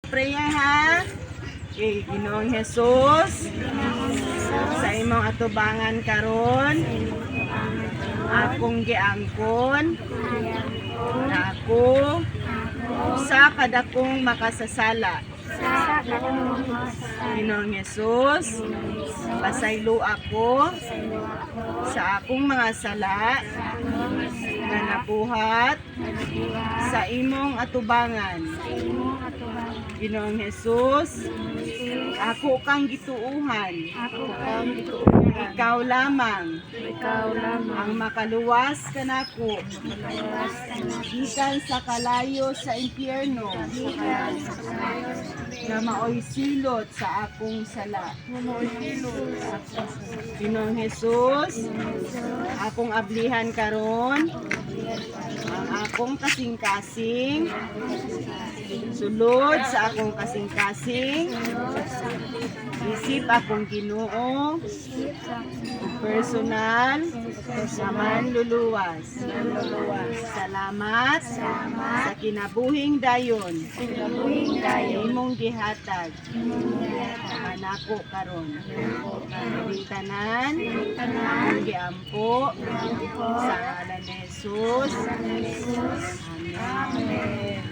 Pray ha. Kay Ginoong Jesus sa imong atubangan karon akong giangkon na ako sa kadakong makasasala. Ginoong Jesus, pasaylo ako sa akong mga sala na nabuhat sa imong atubangan. Ginoong Jesus, ako kang gituuhan. Ikaw lamang ang makaluwas kanako gikan sa kalayo sa impyerno na maoy silot sa akong sala. Ginoong Jesus, akong ablihan karon ang akong kasing-kasing sulod sa akong kasing-kasing isip akong Ginoo personal naman luluwas. Salamat sa kinabuhing dayon imong gihatag manako karon tanan akong giampo sa ngalan ni Jesus. Amen.